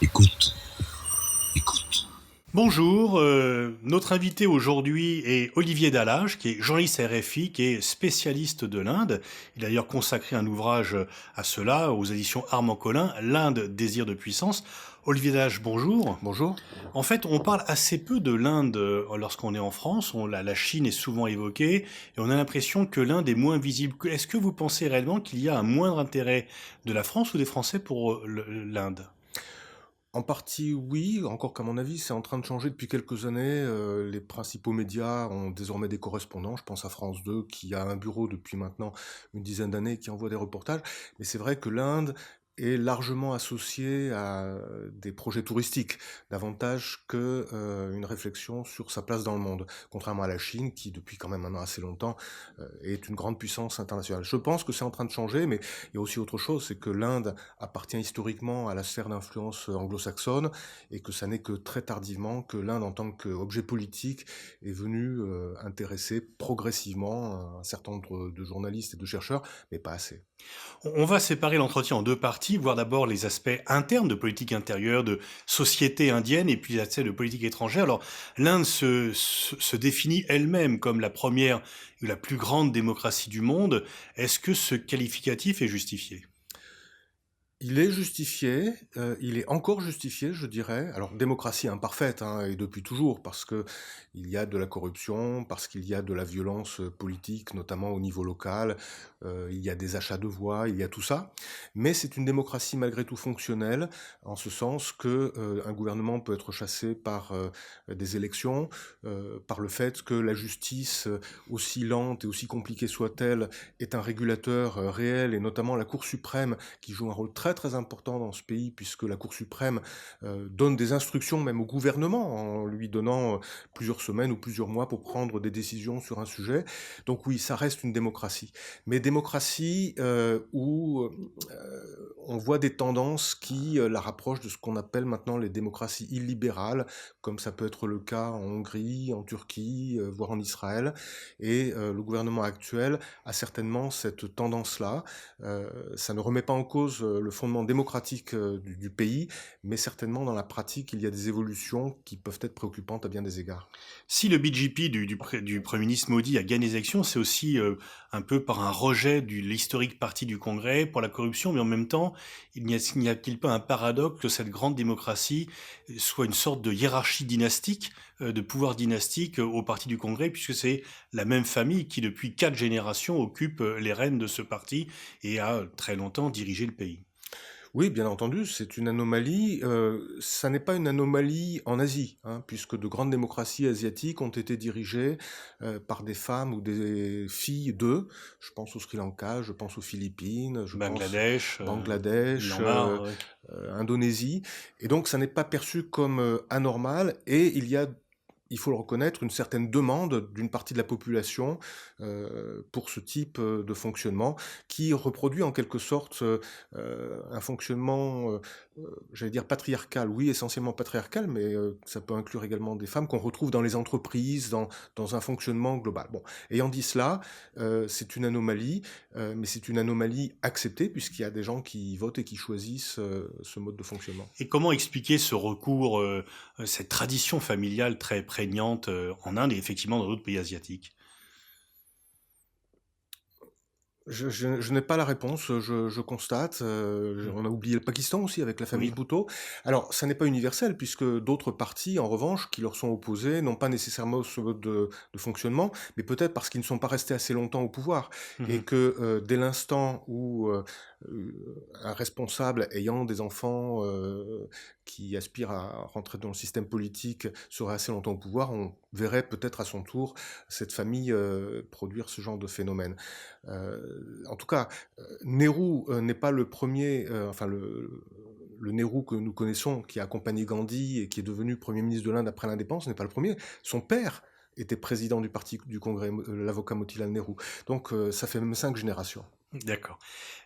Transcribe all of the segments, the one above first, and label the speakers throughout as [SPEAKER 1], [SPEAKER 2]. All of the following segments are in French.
[SPEAKER 1] Écoute, écoute.
[SPEAKER 2] Bonjour, notre invité aujourd'hui est Olivier Dallage, qui est journaliste à RFI, qui est spécialiste de l'Inde. Il a d'ailleurs consacré un ouvrage à cela, aux éditions Armand Collin, L'Inde, désir de puissance. Olivier Dallage, bonjour.
[SPEAKER 3] Bonjour.
[SPEAKER 2] En fait, on parle assez peu de l'Inde lorsqu'on est en France. La Chine est souvent évoquée et on a l'impression que l'Inde est moins visible. Est-ce que vous pensez réellement qu'il y a un moindre intérêt de la France ou des Français pour l'Inde?
[SPEAKER 3] En partie, oui, encore qu'à mon avis, c'est en train de changer depuis quelques années. Les principaux médias ont désormais des correspondants. Je pense à France 2, qui a un bureau depuis maintenant une dizaine d'années, qui envoie des reportages. Mais c'est vrai que l'Inde est largement associée à des projets touristiques, davantage que une réflexion sur sa place dans le monde, contrairement à la Chine, qui depuis quand même maintenant assez longtemps est une grande puissance internationale. Je pense que c'est en train de changer, mais il y a aussi autre chose, c'est que l'Inde appartient historiquement à la sphère d'influence anglo-saxonne et que ça n'est que très tardivement que l'Inde en tant qu'objet politique est venue intéresser progressivement un certain nombre de journalistes et de chercheurs, mais pas assez.
[SPEAKER 2] On va séparer l'entretien en deux parties, voir d'abord les aspects internes de politique intérieure, de société indienne, et puis les aspects de politique étrangère. Alors, l'Inde se définit elle-même comme la première et la plus grande démocratie du monde. Est-ce que ce qualificatif est justifié?
[SPEAKER 3] Il est justifié, il est encore justifié, je dirais. Alors, démocratie imparfaite, hein, et depuis toujours, parce que il y a de la corruption, parce qu'il y a de la violence politique, notamment au niveau local, il y a des achats de voix, il y a tout ça. Mais c'est une démocratie malgré tout fonctionnelle, en ce sens que un gouvernement peut être chassé par des élections, par le fait que la justice, aussi lente et aussi compliquée soit-elle, est un régulateur réel, et notamment la Cour suprême, qui joue un rôle très important dans ce pays, puisque la Cour suprême donne des instructions même au gouvernement, en lui donnant plusieurs semaines ou plusieurs mois pour prendre des décisions sur un sujet. Donc oui, ça reste une démocratie. Mais démocratie où on voit des tendances qui la rapprochent de ce qu'on appelle maintenant les démocraties illibérales, comme ça peut être le cas en Hongrie, en Turquie, voire en Israël. Et le gouvernement actuel a certainement cette tendance-là. Ça ne remet pas en cause le fondement démocratique du pays, mais certainement dans la pratique, il y a des évolutions qui peuvent être préoccupantes à bien des égards.
[SPEAKER 2] Si le BJP du Premier ministre Modi a gagné les élections, c'est aussi un peu par un rejet de l'historique parti du Congrès pour la corruption, mais en même temps, n'y a-t-il pas un paradoxe que cette grande démocratie soit une sorte de hiérarchie dynastique, de pouvoir dynastique au parti du Congrès, puisque c'est la même famille qui, depuis 4 générations, occupe les rênes de ce parti et a très longtemps dirigé le pays.
[SPEAKER 3] Oui, bien entendu, c'est une anomalie. Ça n'est pas une anomalie en Asie, hein, puisque de grandes démocraties asiatiques ont été dirigées par des femmes ou des filles d'eux. Je pense au Sri Lanka, je pense aux Philippines, je pense
[SPEAKER 2] Bangladesh,
[SPEAKER 3] Bangladesh,
[SPEAKER 2] Myanmar, ouais.
[SPEAKER 3] Indonésie. Et donc, ça n'est pas perçu comme anormal. Et il faut le reconnaître, une certaine demande d'une partie de la population pour ce type de fonctionnement qui reproduit en quelque sorte un fonctionnement, j'allais dire patriarcal, oui, essentiellement patriarcal, mais ça peut inclure également des femmes qu'on retrouve dans les entreprises, dans un fonctionnement global. Bon, ayant dit cela, c'est une anomalie, mais c'est une anomalie acceptée puisqu'il y a des gens qui votent et qui choisissent ce mode de fonctionnement.
[SPEAKER 2] Et comment expliquer ce recours, cette tradition familiale très prégnante en Inde et effectivement dans d'autres pays asiatiques?
[SPEAKER 3] Je n'ai pas la réponse, je constate.
[SPEAKER 2] Hmm.
[SPEAKER 3] On a oublié le Pakistan aussi avec la famille
[SPEAKER 2] Oui.
[SPEAKER 3] Bhutto. Alors, ça n'est pas universel puisque d'autres partis, en revanche, qui leur sont opposés, n'ont pas nécessairement ce mode de fonctionnement, mais peut-être parce qu'ils ne sont pas restés assez longtemps au pouvoir et
[SPEAKER 2] Mhm.
[SPEAKER 3] que dès l'instant où un responsable ayant des enfants qui aspirent à rentrer dans le système politique serait assez longtemps au pouvoir, on verrait peut-être à son tour cette famille produire ce genre de phénomène. En tout cas, Nehru n'est pas le premier, enfin le Nehru que nous connaissons, qui a accompagné Gandhi et qui est devenu Premier ministre de l'Inde après l'indépendance, n'est pas le premier. Son père était président du parti du Congrès, l'avocat Motilal Nehru. Donc ça fait même 5 générations.
[SPEAKER 2] D'accord.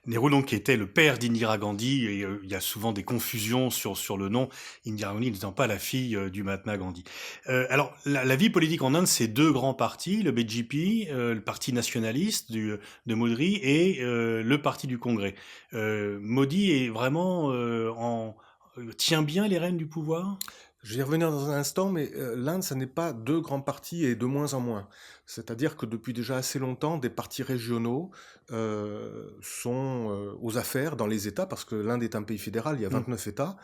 [SPEAKER 2] Nehru, donc, qui était le père d'Indira Gandhi, et il y a souvent des confusions sur le nom, Indira Gandhi n'étant pas la fille du Mahatma Gandhi. Alors, la vie politique en Inde, c'est deux grands partis, le BJP, le parti nationaliste de Modi, et le parti du Congrès. Modi est vraiment tient bien les rênes du pouvoir?
[SPEAKER 3] Je vais y revenir dans un instant, mais l'Inde, ça n'est pas deux grands partis et de moins en moins. C'est-à-dire que depuis déjà assez longtemps, des partis régionaux sont aux affaires dans les États, parce que l'Inde est un pays fédéral, il y a
[SPEAKER 2] Mmh.
[SPEAKER 3] 29 États.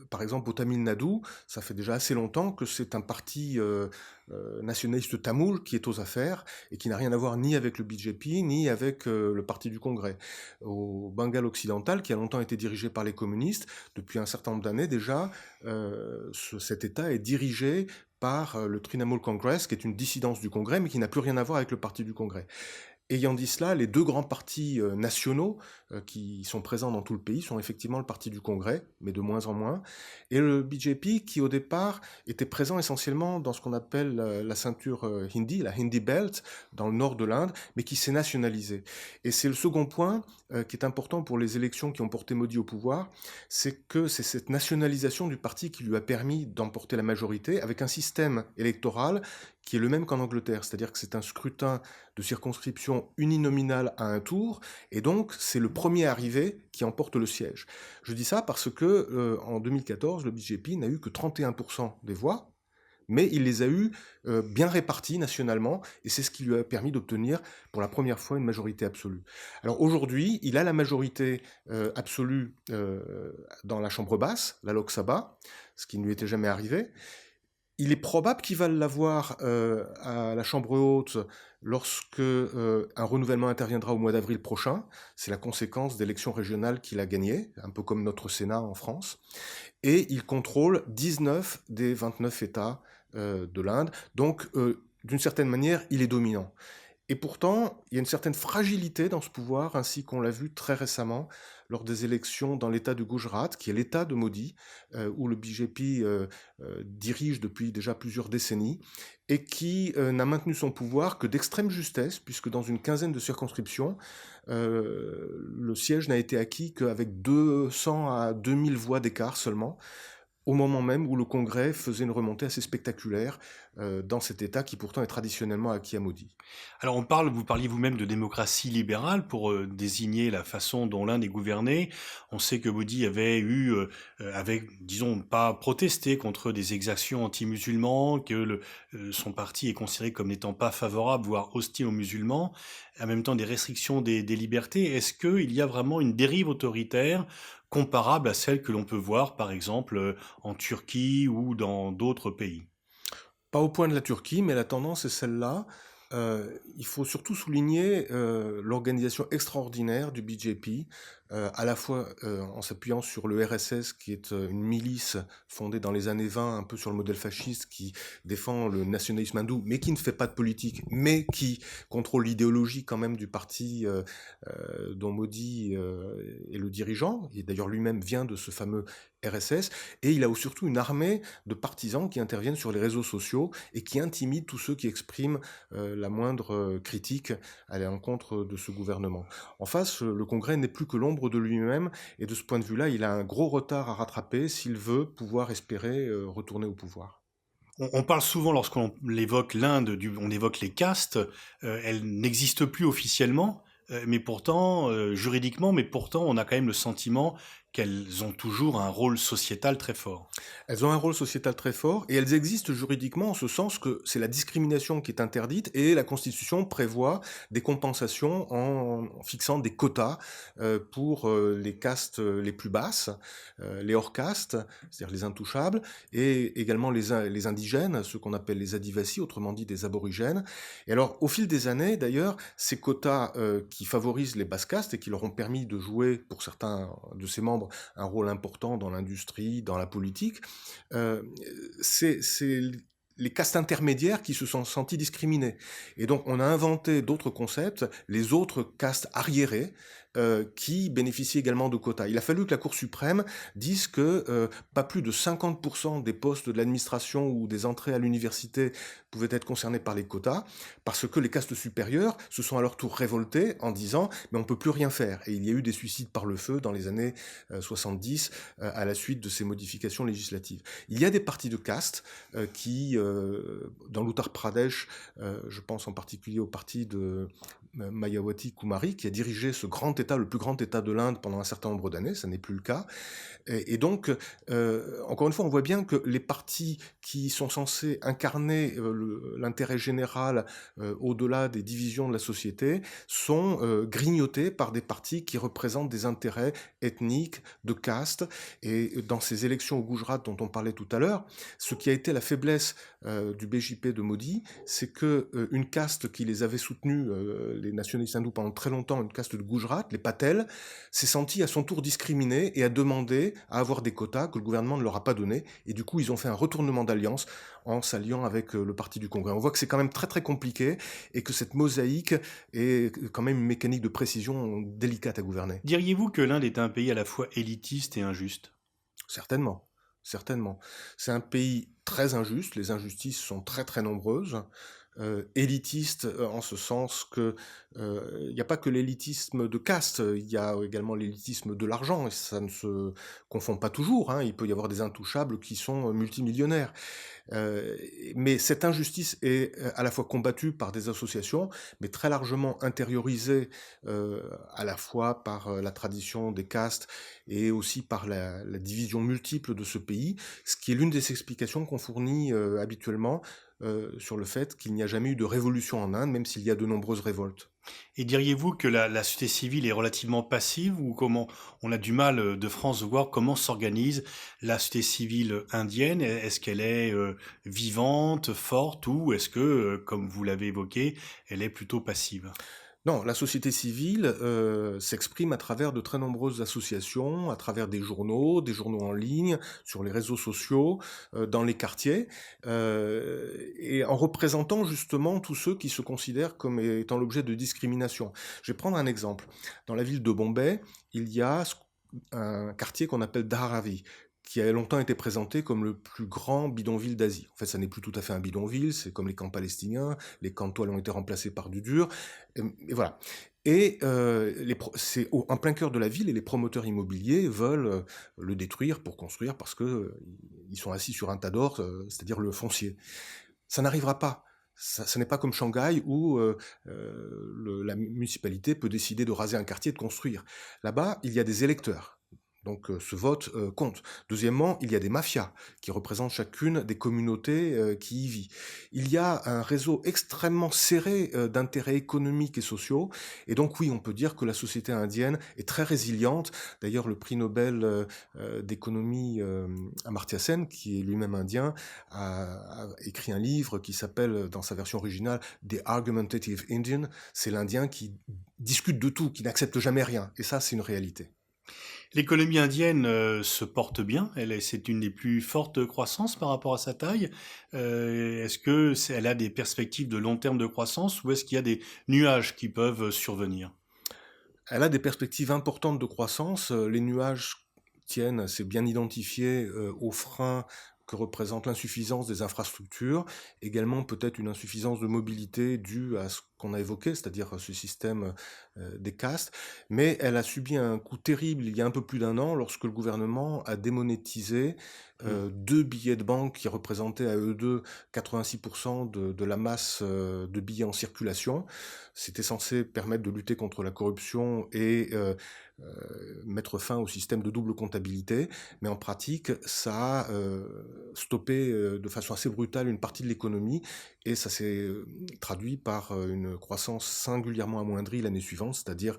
[SPEAKER 3] Par exemple, au Tamil Nadu, ça fait déjà assez longtemps que c'est un parti nationaliste tamoul qui est aux affaires et qui n'a rien à voir ni avec le BJP ni avec le parti du Congrès. Au Bengale occidental, qui a longtemps été dirigé par les communistes, depuis un certain nombre d'années déjà, cet État est dirigé par le Trinamool Congress, qui est une dissidence du Congrès, mais qui n'a plus rien à voir avec le parti du Congrès. Ayant dit cela, les deux grands partis nationaux qui sont présents dans tout le pays sont effectivement le parti du Congrès, mais de moins en moins, et le BJP qui au départ était présent essentiellement dans ce qu'on appelle la ceinture hindi, la Hindi Belt, dans le nord de l'Inde, mais qui s'est nationalisé. Et c'est le second point qui est important pour les élections qui ont porté Modi au pouvoir, c'est que c'est cette nationalisation du parti qui lui a permis d'emporter la majorité avec un système électoral qui est le même qu'en Angleterre, c'est-à-dire que c'est un scrutin de circonscription uninominale à un tour, et donc c'est le premier arrivé qui emporte le siège. Je dis ça parce que en 2014, le BJP n'a eu que 31% des voix, mais il les a eues bien réparties nationalement, et c'est ce qui lui a permis d'obtenir pour la première fois une majorité absolue. Alors aujourd'hui, il a la majorité absolue dans la Chambre basse, la Lok Sabha, ce qui ne lui était jamais arrivé. Il est probable qu'il va l'avoir à la Chambre haute lorsque un renouvellement interviendra au mois d'avril prochain. C'est la conséquence d'élections régionales qu'il a gagnées, un peu comme notre Sénat en France. Et il contrôle 19 des 29 États de l'Inde. Donc, d'une certaine manière, il est dominant. Et pourtant, il y a une certaine fragilité dans ce pouvoir, ainsi qu'on l'a vu très récemment lors des élections dans l'État du Gujarat, qui est l'État de Modi, où le BJP dirige depuis déjà plusieurs décennies, et qui n'a maintenu son pouvoir que d'extrême justesse, puisque dans une quinzaine de circonscriptions, le siège n'a été acquis qu'avec 200 à 2000 voix d'écart seulement, au moment même où le Congrès faisait une remontée assez spectaculaire dans cet État qui pourtant est traditionnellement acquis à Modi.
[SPEAKER 2] Alors vous parliez vous-même de démocratie libérale pour désigner la façon dont l'Inde est gouvernée. On sait que Modi avait, disons, pas protesté contre des exactions anti-musulmans, que son parti est considéré comme n'étant pas favorable, voire hostile aux musulmans, en même temps des restrictions des libertés. Est-ce qu'il y a vraiment une dérive autoritaire comparable à celle que l'on peut voir, par exemple, en Turquie ou dans d'autres pays?
[SPEAKER 3] Pas au point de la Turquie, mais la tendance est celle-là. Il faut surtout souligner l'organisation extraordinaire du BJP, à la fois en s'appuyant sur le RSS, qui est une milice fondée dans les années 20, un peu sur le modèle fasciste, qui défend le nationalisme hindou, mais qui ne fait pas de politique, mais qui contrôle l'idéologie quand même du parti dont Modi est le dirigeant, et d'ailleurs lui-même vient de ce fameux RSS, et il a surtout une armée de partisans qui interviennent sur les réseaux sociaux et qui intimident tous ceux qui expriment la moindre critique à l'encontre de ce gouvernement. En face, le Congrès n'est plus que l'ombre de lui-même, et de ce point de vue-là, il a un gros retard à rattraper s'il veut pouvoir espérer retourner au pouvoir.
[SPEAKER 2] On parle souvent, lorsqu'on évoque l'Inde, on évoque les castes. Elles n'existent plus officiellement, mais pourtant, juridiquement, mais pourtant, on a quand même le sentiment qu'elles ont toujours un rôle sociétal très fort.
[SPEAKER 3] Elles ont un rôle sociétal très fort et elles existent juridiquement en ce sens que c'est la discrimination qui est interdite et la Constitution prévoit des compensations en fixant des quotas pour les castes les plus basses, les hors-castes, c'est-à-dire les intouchables, et également les indigènes, ceux qu'on appelle les adivasi, autrement dit des aborigènes. Et alors, au fil des années, d'ailleurs, ces quotas qui favorisent les basses castes et qui leur ont permis de jouer, pour certains de ces membres, un rôle important dans l'industrie, dans la politique, c'est les castes intermédiaires qui se sont sentis discriminés. Et donc on a inventé d'autres concepts, les autres castes arriérées, qui bénéficient également de quotas. Il a fallu que la Cour suprême dise que pas plus de 50% des postes de l'administration ou des entrées à l'université pouvaient être concernés par les quotas, parce que les castes supérieures se sont à leur tour révoltées en disant « mais on ne peut plus rien faire ». Et il y a eu des suicides par le feu dans les années 70 à la suite de ces modifications législatives. Il y a des partis de castes qui, dans l'Uttar Pradesh, je pense en particulier au parti de Mayawati Kumari, qui a dirigé ce grand État, le plus grand État de l'Inde pendant un certain nombre d'années, ça n'est plus le cas. Et donc, encore une fois, on voit bien que les partis qui sont censés incarner l'intérêt général au-delà des divisions de la société sont grignotés par des partis qui représentent des intérêts ethniques, de caste. Et dans ces élections au Gujarat dont on parlait tout à l'heure, ce qui a été la faiblesse du BJP de Modi, c'est que une caste qui les avait soutenus, les nationalistes hindous pendant très longtemps, une caste de Gujarat, les Patels, s'est sentie à son tour discriminée et a demandé à avoir des quotas que le gouvernement ne leur a pas donnés. Et du coup, ils ont fait un retournement d'alliance en s'alliant avec le parti du Congrès. On voit que c'est quand même très très compliqué et que cette mosaïque est quand même une mécanique de précision délicate à gouverner.
[SPEAKER 2] Diriez-vous que l'Inde est un pays à la fois élitiste et injuste?
[SPEAKER 3] Certainement, certainement. C'est un pays très injuste, les injustices sont très très nombreuses. Élitiste en ce sens que il n'y a pas que l'élitisme de caste, il y a également l'élitisme de l'argent, et ça ne se confond pas toujours, hein. Il peut y avoir des intouchables qui sont multimillionnaires. Mais cette injustice est à la fois combattue par des associations, mais très largement intériorisée à la fois par la tradition des castes et aussi par la division multiple de ce pays, ce qui est l'une des explications qu'on fournit habituellement sur le fait qu'il n'y a jamais eu de révolution en Inde, même s'il y a de nombreuses révoltes.
[SPEAKER 2] Et diriez-vous que la société civile est relativement passive ou comment on a du mal de France de voir comment s'organise la société civile indienne? Est-ce qu'elle est vivante, forte ou est-ce que, comme vous l'avez évoqué, elle est plutôt passive?
[SPEAKER 3] Non, la société civile s'exprime à travers de très nombreuses associations, à travers des journaux en ligne, sur les réseaux sociaux, dans les quartiers, et en représentant justement tous ceux qui se considèrent comme étant l'objet de discrimination. Je vais prendre un exemple. Dans la ville de Bombay, il y a un quartier qu'on appelle Dharavi, qui a longtemps été présenté comme le plus grand bidonville d'Asie. En fait, ça n'est plus tout à fait un bidonville, c'est comme les camps palestiniens, les camps de toile ont été remplacés par du dur, et voilà. Et c'est en plein cœur de la ville, et les promoteurs immobiliers veulent le détruire pour construire, parce que ils sont assis sur un tas d'or, c'est-à-dire le foncier. Ça n'arrivera pas. Ça n'est pas comme Shanghai où la municipalité peut décider de raser un quartier et de construire. Là-bas, il y a des électeurs. Donc ce vote compte. Deuxièmement, il y a des mafias qui représentent chacune des communautés qui y vivent. Il y a un réseau extrêmement serré d'intérêts économiques et sociaux. Et donc oui, on peut dire que la société indienne est très résiliente. D'ailleurs, le prix Nobel d'économie Amartya Sen, qui est lui-même indien, a écrit un livre qui s'appelle, dans sa version originale, The Argumentative Indian. C'est l'Indien qui discute de tout, qui n'accepte jamais rien. Et ça, c'est une réalité.
[SPEAKER 2] L'économie indienne se porte bien, c'est une des plus fortes croissances par rapport à sa taille. Est-ce que elle a des perspectives de long terme de croissance ou est-ce qu'il y a des nuages qui peuvent survenir?
[SPEAKER 3] Elle a des perspectives importantes de croissance. Les nuages tiennent, c'est bien identifié, aux freins que représente l'insuffisance des infrastructures, également peut-être une insuffisance de mobilité due à ce qu'on a évoqué, c'est-à-dire ce système des castes, mais elle a subi un coup terrible il y a un peu plus d'un an lorsque le gouvernement a démonétisé deux billets de banque qui représentaient à eux deux 86% de la masse de billets en circulation. C'était censé permettre de lutter contre la corruption et mettre fin au système de double comptabilité, mais en pratique, ça a stoppé de façon assez brutale une partie de l'économie, et ça s'est traduit par une croissance singulièrement amoindrie l'année suivante, c'est-à-dire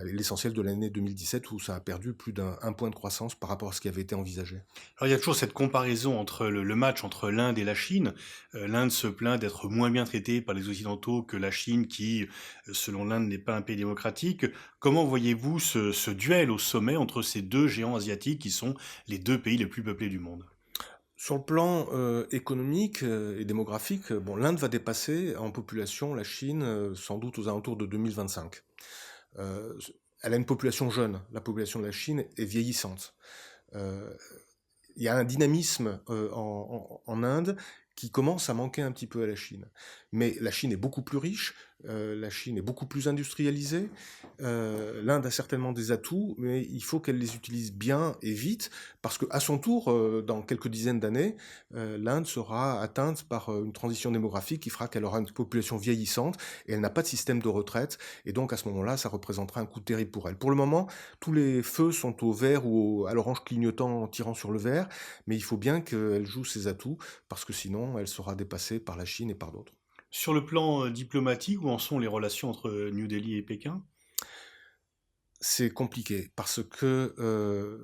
[SPEAKER 3] l'essentiel de l'année 2017 où ça a perdu plus d'un point de croissance par rapport à ce qui avait été envisagé.
[SPEAKER 2] Alors il y a toujours cette comparaison entre le match entre l'Inde et la Chine. L'Inde se plaint d'être moins bien traitée par les Occidentaux que la Chine qui, selon l'Inde, n'est pas un pays démocratique. Comment voyez-vous ce duel au sommet entre ces deux géants asiatiques qui sont les deux pays les plus peuplés du monde?
[SPEAKER 3] Sur le plan économique et démographique, l'Inde va dépasser en population la Chine sans doute aux alentours de 2025. Elle a une population jeune, la population de la Chine est vieillissante. Il y a un dynamisme en Inde qui commence à manquer un petit peu à la Chine. Mais la Chine est beaucoup plus riche, La Chine est beaucoup plus industrialisée. L'Inde a certainement des atouts, mais il faut qu'elle les utilise bien et vite, parce qu'à son tour, dans quelques dizaines d'années, l'Inde sera atteinte par une transition démographique qui fera qu'elle aura une population vieillissante et elle n'a pas de système de retraite. Et donc à ce moment-là, ça représentera un coût terrible pour elle. Pour le moment, tous les feux sont au vert ou à l'orange clignotant en tirant sur le vert, mais il faut bien qu'elle joue ses atouts, parce que sinon, elle sera dépassée par la Chine et par d'autres.
[SPEAKER 2] Sur le plan diplomatique, où en sont les relations entre New Delhi et Pékin?
[SPEAKER 3] C'est compliqué parce que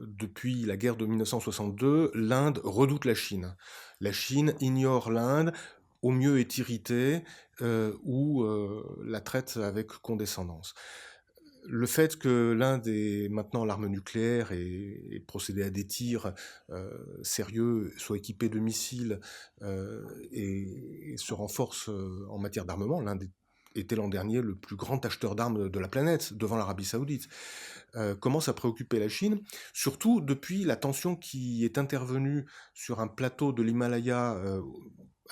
[SPEAKER 3] depuis la guerre de 1962, l'Inde redoute la Chine. La Chine ignore l'Inde, au mieux est irritée ou la traite avec condescendance. Le fait que l'Inde ait maintenant l'arme nucléaire et procédé à des tirs sérieux, soit équipé de missiles et se renforce en matière d'armement, l'Inde était l'an dernier le plus grand acheteur d'armes de la planète, devant l'Arabie Saoudite, commence à préoccuper la Chine, surtout depuis la tension qui est intervenue sur un plateau de l'Himalaya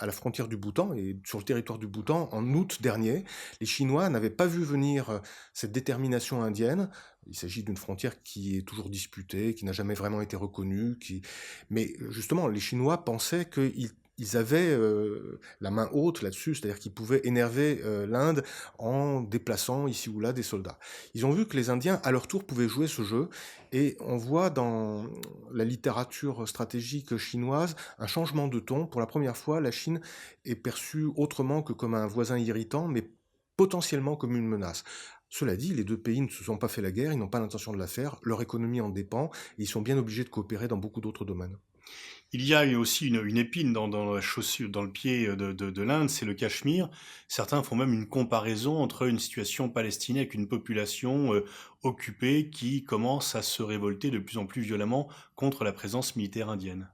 [SPEAKER 3] à la frontière du Bhoutan et sur le territoire du Bhoutan en août dernier. Les Chinois n'avaient pas vu venir cette détermination indienne. Il s'agit d'une frontière qui est toujours disputée, qui n'a jamais vraiment été reconnue. Mais justement, les Chinois pensaient qu'ils avaient la main haute là-dessus, c'est-à-dire qu'ils pouvaient énerver l'Inde en déplaçant ici ou là des soldats. Ils ont vu que les Indiens, à leur tour, pouvaient jouer ce jeu, et on voit dans la littérature stratégique chinoise un changement de ton. Pour la première fois, la Chine est perçue autrement que comme un voisin irritant, mais potentiellement comme une menace. Cela dit, les deux pays ne se sont pas fait la guerre, ils n'ont pas l'intention de la faire, leur économie en dépend, et ils sont bien obligés de coopérer dans beaucoup d'autres domaines.
[SPEAKER 2] Il y a aussi une épine dans la chaussure, dans le pied de l'Inde, c'est le Cachemire. Certains font même une comparaison entre une situation palestinienne avec une population occupée qui commence à se révolter de plus en plus violemment contre la présence militaire indienne.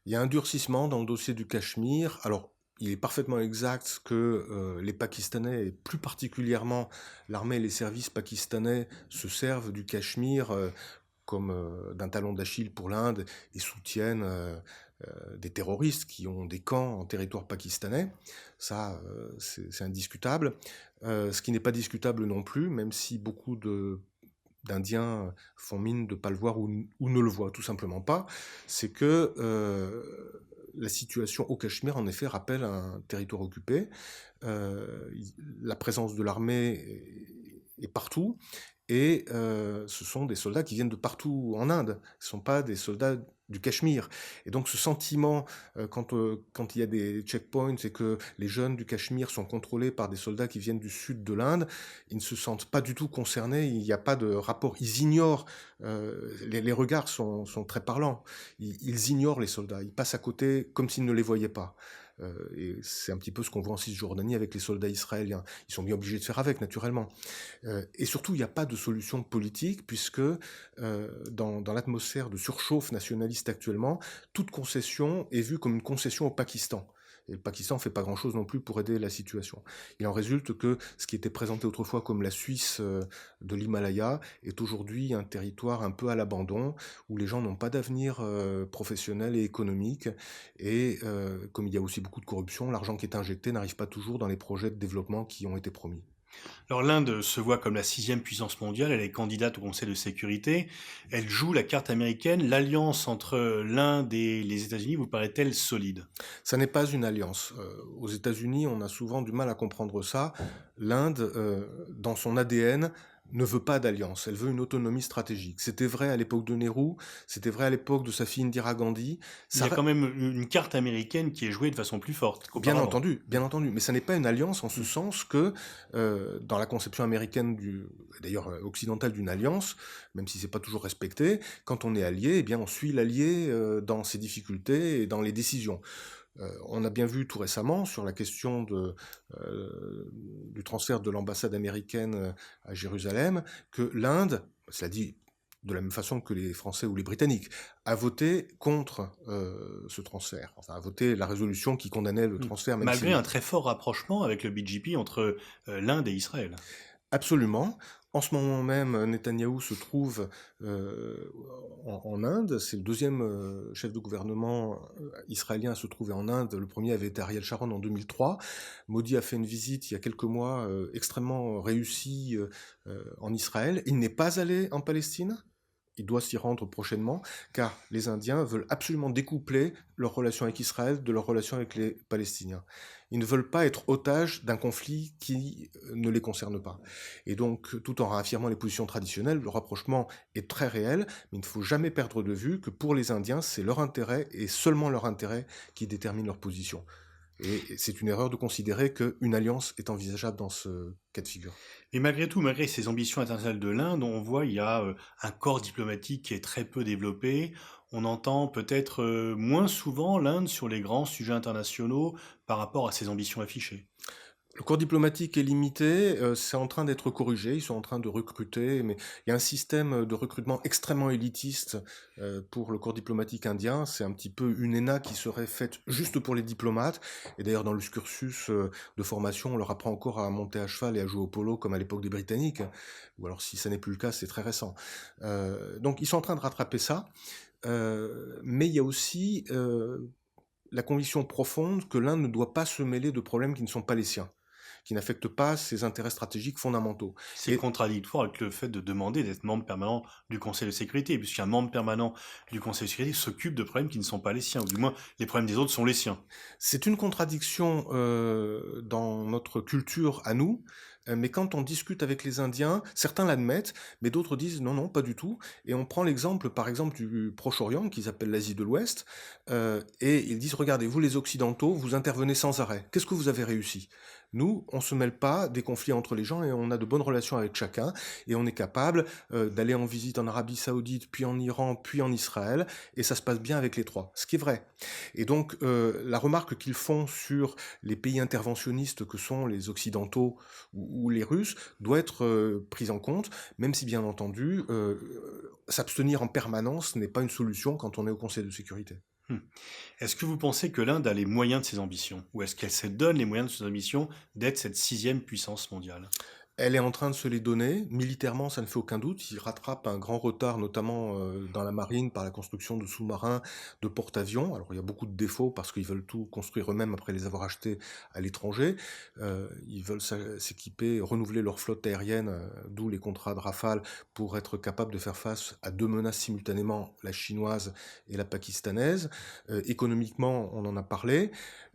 [SPEAKER 3] Il y a un durcissement dans le dossier du Cachemire. Alors, il est parfaitement exact que les Pakistanais, et plus particulièrement l'armée et les services pakistanais, se servent du Cachemire comme d'un talon d'Achille pour l'Inde et soutiennent des terroristes qui ont des camps en territoire pakistanais. Ça, c'est indiscutable. Ce qui n'est pas discutable non plus, même si beaucoup d'Indiens font mine de ne pas le voir ou ne le voient tout simplement pas, c'est que la situation au Cachemire, en effet, rappelle un territoire occupé. La présence de l'armée est partout, et ce sont des soldats qui viennent de partout en Inde. Ce ne sont pas des soldats du Cachemire. Et donc ce sentiment, quand il y a des checkpoints et que les jeunes du Cachemire sont contrôlés par des soldats qui viennent du sud de l'Inde, ils ne se sentent pas du tout concernés, il n'y a pas de rapport, ils ignorent, les regards sont très parlants, ils ignorent les soldats, ils passent à côté comme s'ils ne les voyaient pas. Et c'est un petit peu ce qu'on voit en Cisjordanie avec les soldats israéliens. Ils sont bien obligés de faire avec, naturellement. Et surtout, il n'y a pas de solution politique, puisque dans l'atmosphère de surchauffe nationaliste actuellement, toute concession est vue comme une concession au Pakistan. Et le Pakistan ne fait pas grand-chose non plus pour aider la situation. Il en résulte que ce qui était présenté autrefois comme la Suisse de l'Himalaya est aujourd'hui un territoire un peu à l'abandon, où les gens n'ont pas d'avenir professionnel et économique. Et comme il y a aussi beaucoup de corruption, l'argent qui est injecté n'arrive pas toujours dans les projets de développement qui ont été promis.
[SPEAKER 2] Alors l'Inde se voit comme la 6e puissance mondiale, elle est candidate au Conseil de sécurité, elle joue la carte américaine. L'alliance entre l'Inde et les États-Unis vous paraît-elle solide?
[SPEAKER 3] Ça n'est pas une alliance. Aux États-Unis, on a souvent du mal à comprendre ça. L'Inde, dans son ADN, ne veut pas d'alliance, elle veut une autonomie stratégique. C'était vrai à l'époque de Nehru, c'était vrai à l'époque de sa fille Indira Gandhi.
[SPEAKER 2] Il y a quand même une carte américaine qui est jouée de façon plus forte
[SPEAKER 3] Bien
[SPEAKER 2] qu'auparavant.
[SPEAKER 3] entendu, mais ça n'est pas une alliance en ce sens que, dans la conception américaine, d'ailleurs occidentale d'une alliance, même si c'est pas toujours respecté, quand on est allié, eh bien on suit l'allié dans ses difficultés et dans les décisions. On a bien vu tout récemment sur la question du transfert de l'ambassade américaine à Jérusalem que l'Inde, cela dit de la même façon que les Français ou les Britanniques, a voté contre ce transfert, enfin a voté la résolution qui condamnait le transfert.
[SPEAKER 2] Malgré un très fort rapprochement avec le BJP entre l'Inde et Israël.
[SPEAKER 3] Absolument. En ce moment même, Netanyahou se trouve en Inde. C'est le deuxième chef de gouvernement israélien à se trouver en Inde. Le premier avait été Ariel Sharon en 2003. Modi a fait une visite il y a quelques mois extrêmement réussie en Israël. Il n'est pas allé en Palestine. Il doit s'y rendre prochainement, car les Indiens veulent absolument découpler leur relation avec Israël de leur relation avec les Palestiniens. Ils ne veulent pas être otages d'un conflit qui ne les concerne pas. Et donc, tout en réaffirmant les positions traditionnelles, le rapprochement est très réel, mais il ne faut jamais perdre de vue que pour les Indiens, c'est leur intérêt et seulement leur intérêt qui détermine leur position. Et c'est une erreur de considérer qu'une alliance est envisageable dans ce cas de figure.
[SPEAKER 2] Et malgré tout, malgré ces ambitions internationales de l'Inde, on voit il y a un corps diplomatique qui est très peu développé. On entend peut-être moins souvent l'Inde sur les grands sujets internationaux par rapport à ses ambitions affichées.
[SPEAKER 3] Le corps diplomatique est limité, c'est en train d'être corrigé, ils sont en train de recruter, mais il y a un système de recrutement extrêmement élitiste pour le corps diplomatique indien. C'est un petit peu une ENA qui serait faite juste pour les diplomates. Et d'ailleurs, dans le cursus de formation, on leur apprend encore à monter à cheval et à jouer au polo comme à l'époque des Britanniques. Ou alors, si ça n'est plus le cas, c'est très récent. Donc, ils sont en train de rattraper ça. Mais il y a aussi la conviction profonde que l'Inde ne doit pas se mêler de problèmes qui ne sont pas les siens, qui n'affectent pas ses intérêts stratégiques fondamentaux.
[SPEAKER 2] C'est contradictoire avec le fait de demander d'être membre permanent du Conseil de sécurité, puisqu'un membre permanent du Conseil de sécurité s'occupe de problèmes qui ne sont pas les siens, ou du moins les problèmes des autres sont les siens.
[SPEAKER 3] C'est une contradiction dans notre culture à nous, mais quand on discute avec les Indiens, certains l'admettent, mais d'autres disent non, non, pas du tout. Et on prend l'exemple, par exemple, du Proche-Orient, qu'ils appellent l'Asie de l'Ouest, et ils disent, regardez, vous les Occidentaux, vous intervenez sans arrêt. Qu'est-ce que vous avez réussi? Nous, on ne se mêle pas des conflits entre les gens et on a de bonnes relations avec chacun, et on est capable d'aller en visite en Arabie Saoudite, puis en Iran, puis en Israël, et ça se passe bien avec les trois, ce qui est vrai. Et donc, la remarque qu'ils font sur les pays interventionnistes que sont les Occidentaux ou les Russes doit être prise en compte, même si bien entendu, s'abstenir en permanence n'est pas une solution quand on est au Conseil de sécurité.
[SPEAKER 2] Est-ce que vous pensez que l'Inde a les moyens de ses ambitions, ou est-ce qu'elle se donne les moyens de ses ambitions d'être cette 6e puissance mondiale?
[SPEAKER 3] Elle est en train de se les donner. Militairement, ça ne fait aucun doute. Il rattrape un grand retard, notamment dans la marine, par la construction de sous-marins, de porte-avions. Alors, il y a beaucoup de défauts parce qu'ils veulent tout construire eux-mêmes après les avoir achetés à l'étranger. Ils veulent s'équiper, renouveler leur flotte aérienne, d'où les contrats de Rafale, pour être capables de faire face à deux menaces simultanément, la chinoise et la pakistanaise. Économiquement, on en a parlé.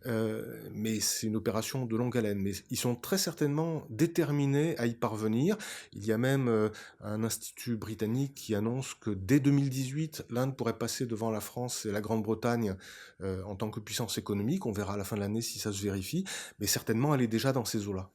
[SPEAKER 3] Mais c'est une opération de longue haleine. Mais ils sont très certainement déterminés à y parvenir. Il y a même un institut britannique qui annonce que dès 2018, l'Inde pourrait passer devant la France et la Grande-Bretagne en tant que puissance économique. On verra à la fin de l'année si ça se vérifie. Mais certainement, elle est déjà dans ces eaux-là.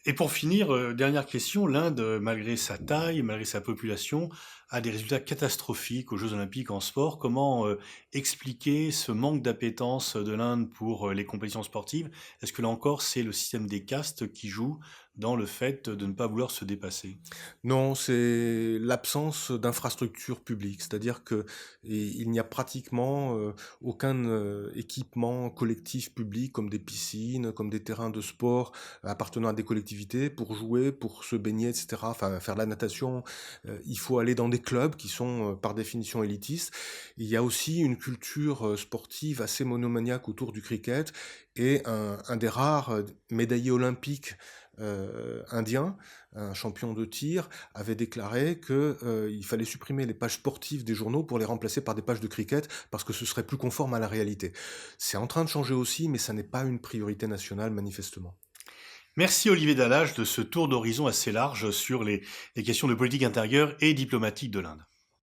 [SPEAKER 2] Et pour finir, dernière question, l'Inde, malgré sa taille, malgré sa population, a des résultats catastrophiques aux Jeux Olympiques en sport. Comment expliquer ce manque d'appétence de l'Inde pour les compétitions sportives? Est-ce que là encore, c'est le système des castes qui joue dans le fait de ne pas vouloir se dépasser?
[SPEAKER 3] Non, c'est l'absence d'infrastructures publiques, c'est-à-dire que il n'y a pratiquement aucun équipement collectif public comme des piscines, comme des terrains de sport appartenant à des collectivités pour jouer, pour se baigner, etc. Enfin, faire de la natation, il faut aller dans des clubs qui sont par définition élitistes. Il y a aussi une culture sportive assez monomaniaque autour du cricket et un des rares médaillés olympiques indien, un champion de tir, avait déclaré qu'il fallait supprimer les pages sportives des journaux pour les remplacer par des pages de cricket parce que ce serait plus conforme à la réalité. C'est en train de changer aussi, mais ça n'est pas une priorité nationale manifestement.
[SPEAKER 2] Merci Olivier Dallage de ce tour d'horizon assez large sur les questions de politique intérieure et diplomatique de l'Inde.